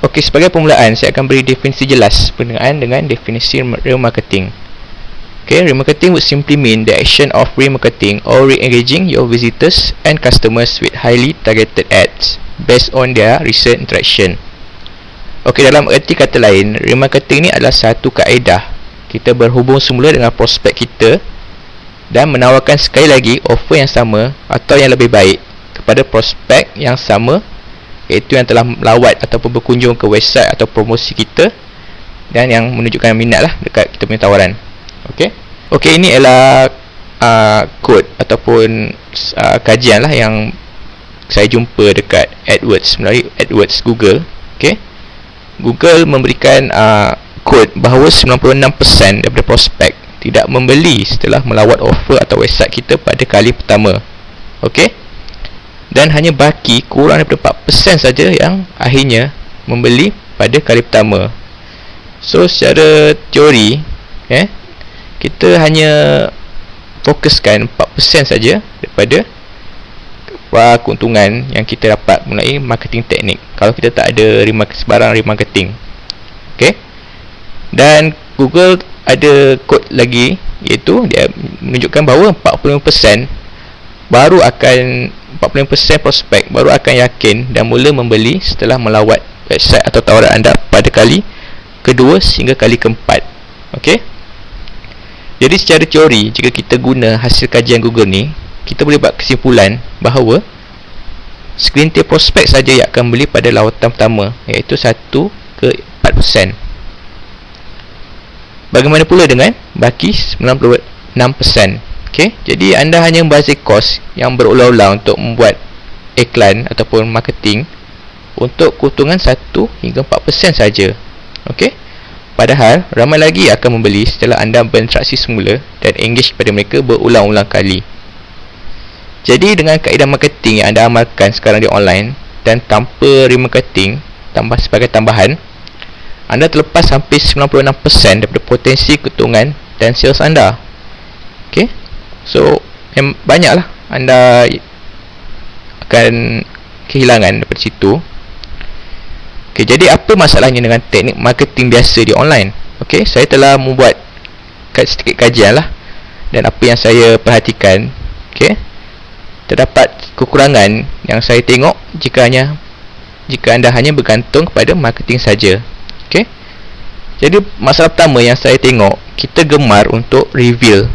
Okey, sebagai permulaan saya akan beri definisi jelas berkenaan dengan definisi remarketing. Okay, remarketing would simply mean the action of remarketing or re-engaging your visitors and customers with highly targeted ads based on their recent interaction. Okey, dalam erti kata lain, remarketing ni adalah satu kaedah kita berhubung semula dengan prospek kita dan menawarkan sekali lagi offer yang sama atau yang lebih baik kepada prospek yang sama, iaitu yang telah melawat ataupun berkunjung ke website atau promosi kita dan yang menunjukkan minat lah dekat kita punya tawaran. Okey, ini ialah kod ataupun kajian lah yang saya jumpa dekat AdWords, melalui AdWords Google. Okey, Google memberikan kod bahawa 96% daripada prospek tidak membeli setelah melawat offer atau website kita pada kali pertama. Okey, dan hanya baki kurang daripada 4% saja yang akhirnya membeli pada kali pertama. So secara teori, kita hanya fokuskan 4% saja daripada keuntungan yang kita dapat melalui marketing teknik kalau kita tak ada sebarang remarketing. Okey, dan Google ada kod lagi, iaitu dia menunjukkan bahawa 45% prospek baru akan yakin dan mula membeli setelah melawat website atau tawaran anda pada kali kedua sehingga kali keempat. Okey, jadi secara teori, jika kita guna hasil kajian Google ni, kita boleh buat kesimpulan bahawa segelintir prospek saja yang akan beli pada lawatan pertama, iaitu 1 ke 4%. Bagaimana pula dengan baki 96%? Okey, jadi anda hanya membazir kos yang berulang-ulang untuk membuat iklan ataupun marketing untuk keuntungan 1 hingga 4% saja. Okey, padahal ramai lagi akan membeli setelah anda berinteraksi semula dan engage kepada mereka berulang-ulang kali. Jadi dengan kaedah marketing yang anda amalkan sekarang di online dan tanpa remarketing sebagai tambahan, anda terlepas hampir 96% daripada potensi keuntungan dan sales anda. Okey, so banyaklah anda akan kehilangan daripada situ. Okey, jadi apa masalahnya dengan teknik marketing biasa di online? Okey, saya telah membuat sedikit kajian lah, dan apa yang saya perhatikan, okey, terdapat kekurangan yang saya tengok jika anda hanya bergantung kepada marketing saja. Okey, jadi masalah pertama yang saya tengok, kita gemar untuk reveal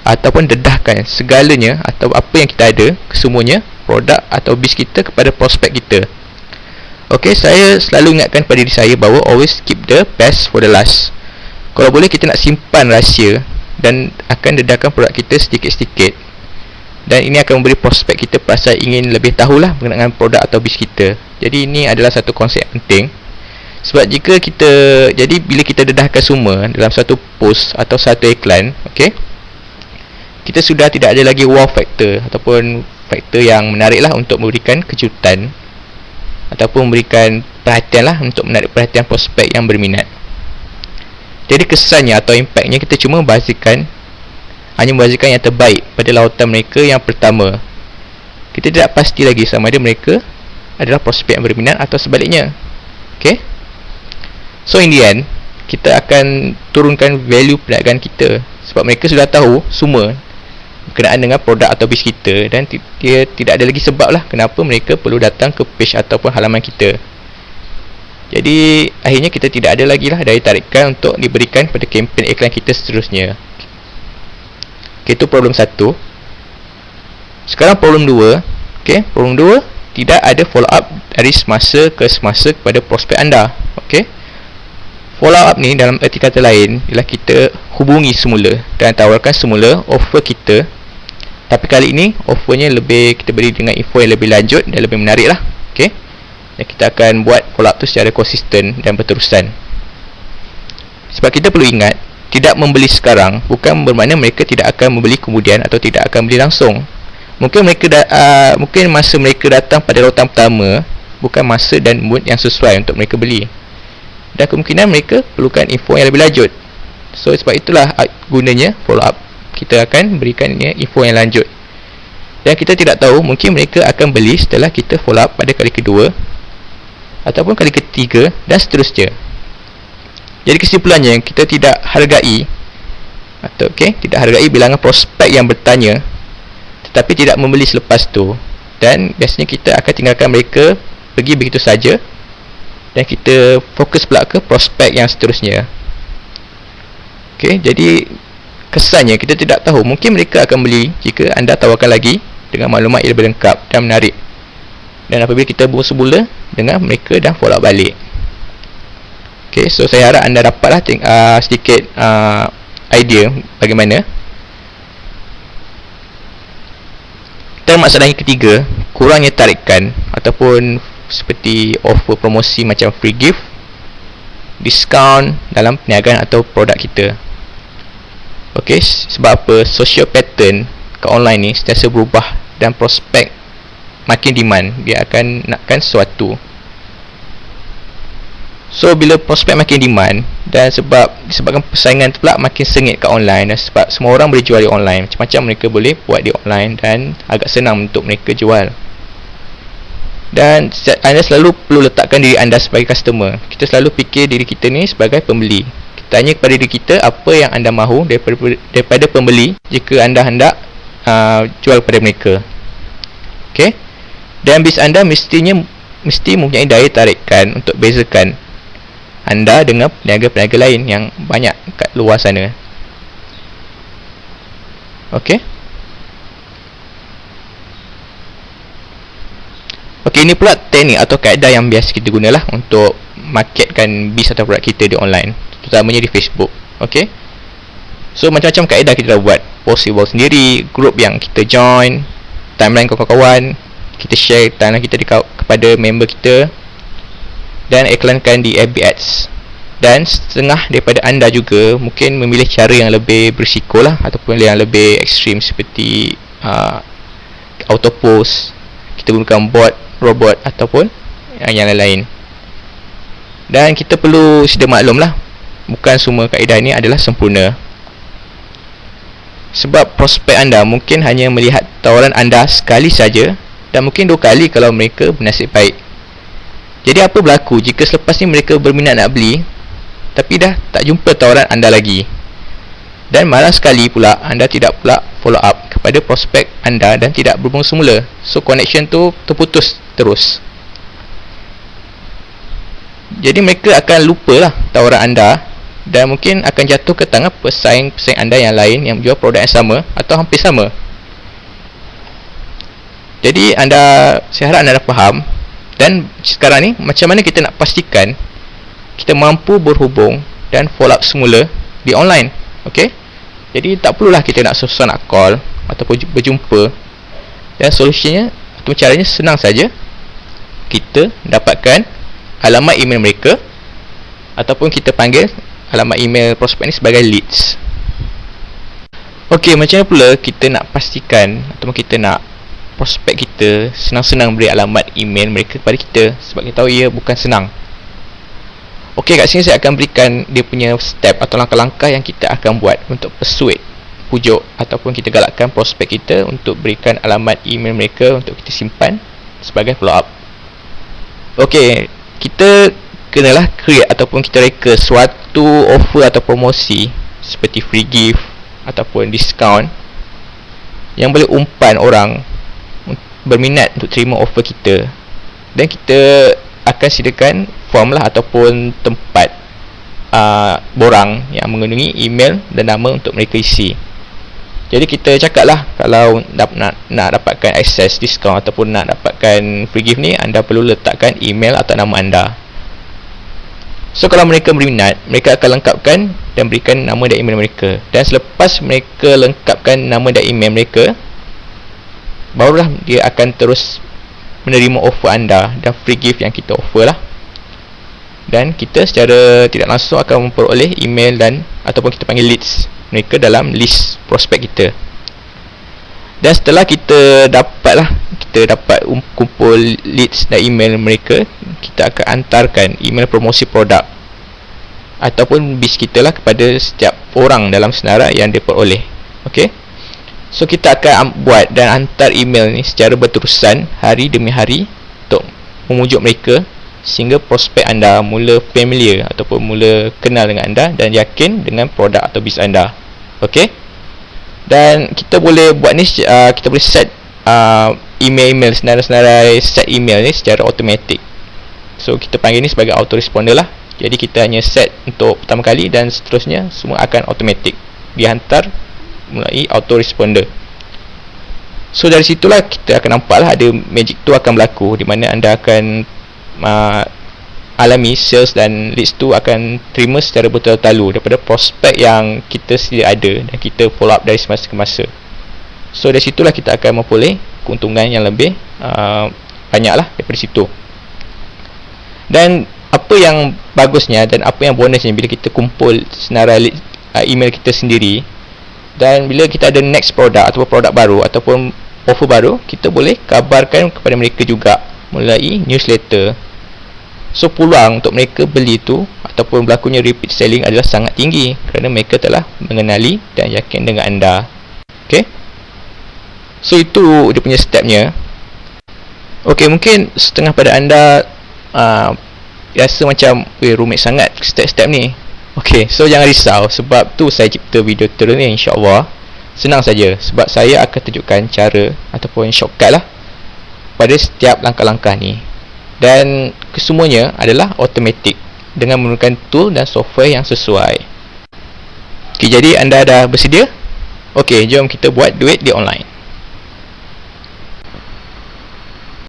ataupun dedahkan segalanya atau apa yang kita ada, kesemuanya produk atau bis kita kepada prospek kita. Okey, saya selalu ingatkan pada diri saya bahawa always keep the best for the last. Kalau boleh kita nak simpan rahsia dan akan dedahkan produk kita sedikit-sedikit. Dan ini akan memberi prospek kita perasaan ingin lebih tahulah mengenai produk atau bis kita. Jadi ini adalah satu konsep penting. Sebab bila kita dedahkan semua dalam satu post atau satu iklan, okey, kita sudah tidak ada lagi wow factor ataupun faktor yang menarik lah untuk memberikan kejutan ataupun memberikan perhatian lah untuk menarik perhatian prospek yang berminat. Jadi kesannya atau impactnya, kita cuma hanya membazirkan yang terbaik pada lawatan mereka yang pertama. Kita tidak pasti lagi sama ada mereka adalah prospek yang berminat atau sebaliknya. Okay, so in the end, kita akan turunkan value perniagaan kita sebab mereka sudah tahu semua berkenaan dengan produk atau bis kita, dan dia tidak ada lagi sebab lah kenapa mereka perlu datang ke page ataupun halaman kita. Jadi akhirnya kita tidak ada lagi lah daya tarikan untuk diberikan pada kempen iklan kita seterusnya. Okay, itu problem 1. Sekarang problem 2. Okay, problem 2, tidak ada follow up dari semasa ke semasa kepada prospek anda. Okay, follow up ni dalam erti kata lain ialah kita hubungi semula dan tawarkan semula offer kita, tapi kali ini offernya kita beri dengan info yang lebih lanjut dan lebih menarik lah. Okay, dan kita akan buat follow up tu secara konsisten dan berterusan. Sebab kita perlu ingat, tidak membeli sekarang bukan bermakna mereka tidak akan membeli kemudian atau tidak akan beli langsung. Mungkin masa mereka datang pada lawatan pertama bukan masa dan mood yang sesuai untuk mereka beli, dan kemungkinan mereka perlukan info yang lebih lanjut. So sebab itulah gunanya follow up. Kita akan berikannya info yang lanjut, dan kita tidak tahu, mungkin mereka akan beli setelah kita follow up pada kali kedua, ataupun kali ketiga, dan seterusnya. Jadi kesimpulannya, kita tidak hargai tidak hargai bilangan prospek yang bertanya tetapi tidak membeli selepas tu, dan biasanya kita akan tinggalkan mereka pergi begitu saja dan kita fokus pula ke prospek yang seterusnya. Jadi kesannya kita tidak tahu, mungkin mereka akan beli jika anda tawarkan lagi dengan maklumat yang lebih lengkap dan menarik, dan apabila kita bersemula dengan mereka dan follow up balik. So saya harap anda dapatlah sedikit idea bagaimana. Dan masalah yang ketiga, kurangnya tarikan ataupun seperti offer promosi macam free gift, diskaun dalam perniagaan atau produk kita. Sebab apa? Social pattern ke online ni sentiasa berubah dan prospek makin demand, dia akan nakkan sesuatu. So bila prospek makin demand dan disebabkan persaingan tu pula makin sengit kat online, dan sebab semua orang boleh jual di online, macam-macam mereka boleh buat di online dan agak senang untuk mereka jual. Dan anda selalu perlu letakkan diri anda sebagai customer. Kita selalu fikir diri kita ni sebagai pembeli. Kita tanya kepada diri kita apa yang anda mahu daripada pembeli jika anda hendak jual kepada mereka. Dan bisnes anda mesti mempunyai daya tarikan untuk bezakan anda dengan peniaga-peniaga lain yang banyak kat luar sana. Ini pula teknik atau kaedah yang biasa kita gunalah untuk marketkan bis atau produk kita di online, terutamanya di Facebook. So macam-macam kaedah kita dah buat. Post sendiri, group yang kita join, timeline kawan-kawan, kita share timeline kita kepada member kita, dan iklankan di FB Ads. Dan setengah daripada anda juga mungkin memilih cara yang lebih berisiko lah, ataupun yang lebih ekstrim seperti auto post, kita gunakan bot, robot ataupun yang lain-lain. Dan kita perlu sedia maklum lah, bukan semua kaedah ni adalah sempurna. Sebab prospek anda mungkin hanya melihat tawaran anda sekali saja, dan mungkin 2 kali kalau mereka bernasib baik. Jadi apa berlaku jika selepas ni mereka berminat nak beli tapi dah tak jumpa tawaran anda lagi? Dan malah sekali pula anda tidak pula follow up kepada prospek anda dan tidak berhubung semula. So connection tu terputus terus. Jadi mereka akan lupalah tawaran anda dan mungkin akan jatuh ke tangan pesaing-pesaing anda yang lain yang jual produk yang sama atau hampir sama. Jadi saya harap anda dah faham. Dan sekarang ni macam mana kita nak pastikan kita mampu berhubung dan follow up semula di online. Jadi tak perlulah kita nak susah nak call ataupun berjumpa. Dan solusinya atau caranya senang saja. Kita dapatkan alamat email mereka, ataupun kita panggil alamat email prospek ni sebagai leads. Macam mana pula kita nak pastikan ataupun kita nak prospek kita senang-senang beri alamat email mereka kepada kita, sebab kita tahu ia bukan senang. Kat sini saya akan berikan dia punya step atau langkah-langkah yang kita akan buat untuk persuade, pujuk ataupun kita galakkan prospek kita untuk berikan alamat email mereka untuk kita simpan sebagai follow up. Kita kenalah create ataupun kita reka suatu offer atau promosi seperti free gift ataupun diskaun yang boleh umpan orang berminat untuk terima offer kita. Dan kita akan sediakan form lah ataupun tempat borang yang mengandungi email dan nama untuk mereka isi. Jadi kita cakap lah, kalau nak dapatkan akses diskaun ataupun nak dapatkan free gift ni, anda perlu letakkan email atau nama anda. So kalau mereka berminat, mereka akan lengkapkan dan berikan nama dan email mereka. Dan selepas mereka lengkapkan nama dan email mereka, barulah dia akan terus menerima offer anda dan free gift yang kita offer lah. Dan kita secara tidak langsung akan memperoleh email dan ataupun kita panggil leads mereka dalam list prospek kita. Dan setelah kita dapat kumpul leads dan email mereka, kita akan hantarkan email promosi produk ataupun bis kita lah kepada setiap orang dalam senarai yang diperoleh. So kita akan buat dan hantar email ni secara berterusan hari demi hari untuk memujuk mereka sehingga prospek anda mula familiar ataupun mula kenal dengan anda dan yakin dengan produk atau bisnes anda. Okey, dan kita boleh buat ni, kita boleh set email-email, senarai-senarai set email ni secara automatik. So kita panggil ni sebagai autoresponder lah. Jadi kita hanya set untuk pertama kali dan seterusnya semua akan automatik dihantar melalui autoresponder. So dari situlah kita akan nampak lah ada magic tu akan berlaku, di mana anda akan alami sales dan leads tu akan terima secara bertalu-talu daripada prospek yang kita sedia ada dan kita follow up dari semasa ke masa. So dari situlah kita akan memperoleh keuntungan yang lebih banyak lah daripada situ. Dan apa yang bagusnya dan apa yang bonusnya bila kita kumpul senarai email kita sendiri, dan bila kita ada next produk ataupun produk baru ataupun offer baru, kita boleh kabarkan kepada mereka juga melalui newsletter. So peluang untuk mereka beli tu ataupun berlakunya repeat selling adalah sangat tinggi kerana mereka telah mengenali dan yakin dengan anda. Okay, so itu dia punya stepnya. Okay, mungkin setengah pada anda rasa macam rumit sangat step-step ni. Okay, so jangan risau, sebab tu saya cipta video tutorial ni. InsyaAllah senang saja, sebab saya akan tunjukkan cara ataupun shortcut lah pada setiap langkah-langkah ni, dan kesemuanya adalah automatik dengan menggunakan tool dan software yang sesuai. Okay, jadi anda dah bersedia? Okay, jom kita buat duit di online.